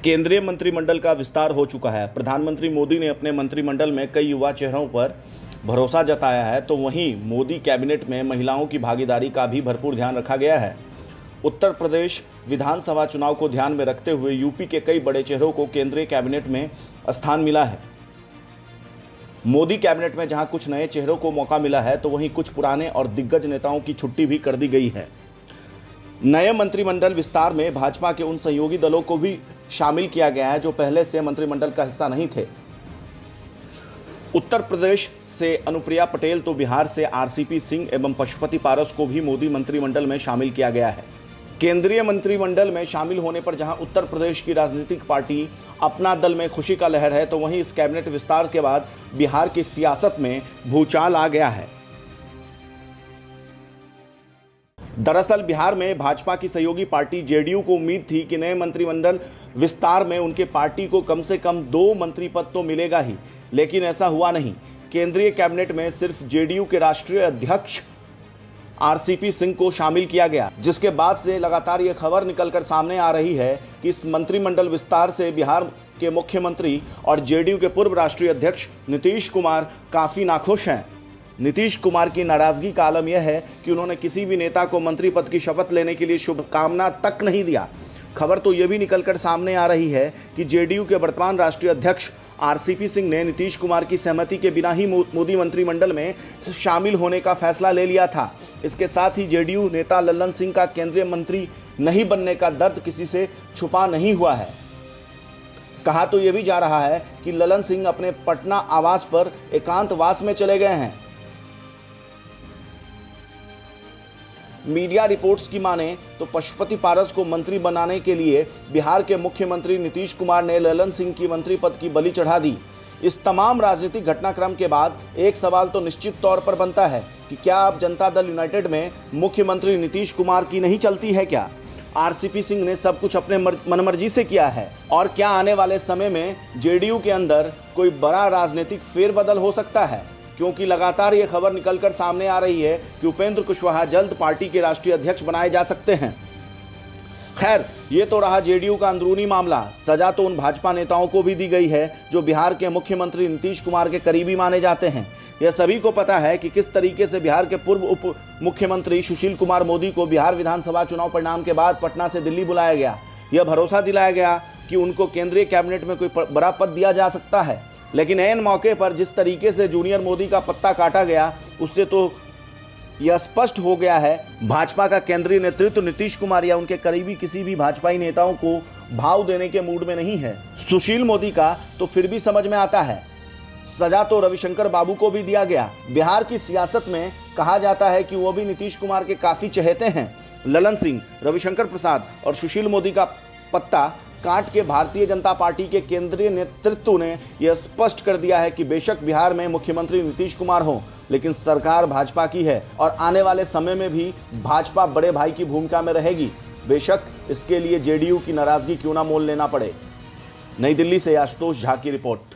केंद्रीय मंत्रिमंडल का विस्तार हो चुका है। प्रधानमंत्री मोदी ने अपने मंत्रिमंडल में कई युवा चेहरों पर भरोसा जताया है, तो वहीं मोदी कैबिनेट में महिलाओं की भागीदारी का भी भरपूर ध्यान रखा गया है। उत्तर प्रदेश विधानसभा चुनाव को ध्यान में रखते हुए यूपी के कई बड़े चेहरों को केंद्रीय कैबिनेट में स्थान मिला है। मोदी कैबिनेट में जहां कुछ नए चेहरों को मौका मिला है, तो वहीं कुछ पुराने और दिग्गज नेताओं की छुट्टी भी कर दी गई है। नए मंत्रिमंडल विस्तार में भाजपा के उन सहयोगी दलों को भी शामिल किया गया है जो पहले से मंत्रिमंडल का हिस्सा नहीं थे। उत्तर प्रदेश से अनुप्रिया पटेल, तो बिहार से आरसीपी सिंह एवं पशुपति पारस को भी मोदी मंत्रिमंडल में शामिल किया गया है। केंद्रीय मंत्रिमंडल में शामिल होने पर जहां उत्तर प्रदेश की राजनीतिक पार्टी अपना दल में खुशी का लहर है, तो वहीं इस कैबिनेट विस्तार के बाद बिहार की सियासत में भूचाल आ गया है। दरअसल बिहार में भाजपा की सहयोगी पार्टी जेडीयू को उम्मीद थी कि नए मंत्रिमंडल विस्तार में उनके पार्टी को कम से कम 2 मंत्री पद तो मिलेगा ही, लेकिन ऐसा हुआ नहीं। केंद्रीय कैबिनेट में सिर्फ जेडीयू के राष्ट्रीय अध्यक्ष आरसीपी सिंह को शामिल किया गया, जिसके बाद से लगातार ये खबर निकलकर सामने आ रही है कि इस मंत्रिमंडल विस्तार से बिहार के मुख्यमंत्री और जेडीयू के पूर्व राष्ट्रीय अध्यक्ष नीतीश कुमार काफ़ी नाखुश हैं। नीतीश कुमार की नाराजगी का आलम यह है कि उन्होंने किसी भी नेता को मंत्री पद की शपथ लेने के लिए शुभकामना तक नहीं दिया। खबर तो ये भी निकलकर सामने आ रही है कि जेडीयू के वर्तमान राष्ट्रीय अध्यक्ष आरसीपी सिंह ने नीतीश कुमार की सहमति के बिना ही मोदी मंत्रिमंडल में शामिल होने का फैसला ले लिया था। इसके साथ ही जेडीयू नेता लल्लन सिंह का केंद्रीय मंत्री नहीं बनने का दर्द किसी से छुपा नहीं हुआ है। कहा तो यह भी जा रहा है कि लल्लन सिंह अपने पटना आवास पर एकांतवास में चले गए हैं। मीडिया रिपोर्ट्स की माने तो पशुपति पारस को मंत्री बनाने के लिए बिहार के मुख्यमंत्री नीतीश कुमार ने लल्लन सिंह की मंत्री पद की बलि चढ़ा दी। इस तमाम राजनीतिक घटनाक्रम के बाद एक सवाल तो निश्चित तौर पर बनता है कि क्या अब जनता दल यूनाइटेड में मुख्यमंत्री नीतीश कुमार की नहीं चलती है क्या? आरसीपी सिंह ने सब कुछ अपने मनमर्जी से किया है, और क्या आने वाले समय में जेडीयू के अंदर कोई बड़ा राजनीतिक फेरबदल हो सकता है? क्योंकि लगातार ये खबर निकलकर सामने आ रही है कि उपेंद्र कुशवाहा जल्द पार्टी के राष्ट्रीय अध्यक्ष बनाए जा सकते हैं। खैर, ये तो रहा जेडीयू का अंदरूनी मामला। सजा तो उन भाजपा नेताओं को भी दी गई है जो बिहार के मुख्यमंत्री नीतीश कुमार के करीबी माने जाते हैं। यह सभी को पता है कि किस तरीके से बिहार के पूर्व उप मुख्यमंत्री सुशील कुमार मोदी को बिहार विधानसभा चुनाव परिणाम के बाद पटना से दिल्ली बुलाया गया। यह भरोसा दिलाया गया कि उनको केंद्रीय कैबिनेट में कोई बड़ा पद दिया जा सकता है, लेकिन ऐन मौके पर जिस तरीके से जूनियर मोदी का पत्ता काटा गया, उससे तो यह स्पष्ट हो गया है भाजपा का केंद्रीय नेतृत्व नीतीश कुमार या उनके करीबी किसी भी भाजपाई नेताओं को भाव देने के मूड में नहीं है। सुशील मोदी का तो फिर भी समझ में आता है। सजा तो रविशंकर बाबू को भी दिया गया। बिहार की सियासत में कहा जाता है कि वो भी नीतीश कुमार के काफी चहेते हैं। लल्लन सिंह, रविशंकर प्रसाद और सुशील मोदी का पत्ता काट के भारतीय जनता पार्टी के केंद्रीय नेतृत्व ने यह स्पष्ट कर दिया है कि बेशक बिहार में मुख्यमंत्री नीतीश कुमार हो, लेकिन सरकार भाजपा की है और आने वाले समय में भी भाजपा बड़े भाई की भूमिका में रहेगी, बेशक इसके लिए जेडीयू की नाराजगी क्यों ना मोल लेना पड़े। नई दिल्ली से आशुतोष झा की रिपोर्ट।